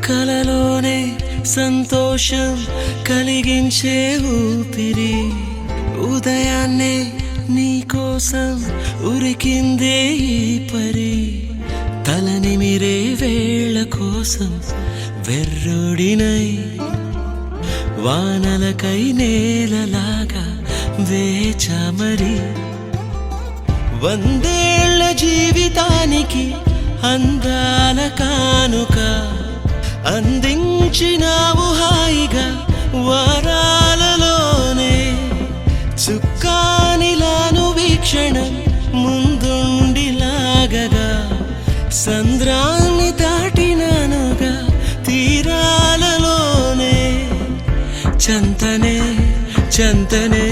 కలలోనే సంతోషం కలిగించే ఊపిరి ఉదయాన్నే నీకోసం ఉరికిందే ఈ పరి తలనిమిరే వేళ కోసం వెర్రోడినై వానలకై నేలలాగా వేచమరి వందేళ్ల జీవితానికి అందాల కానుక అందించినావు హాయిగా వారాలలోనే చుక్కానిలాను వీక్షణం ముందుండిలాగగా సంద్రాన్ని దాటినానుగా తీరాలలోనే చంతనే చంతనే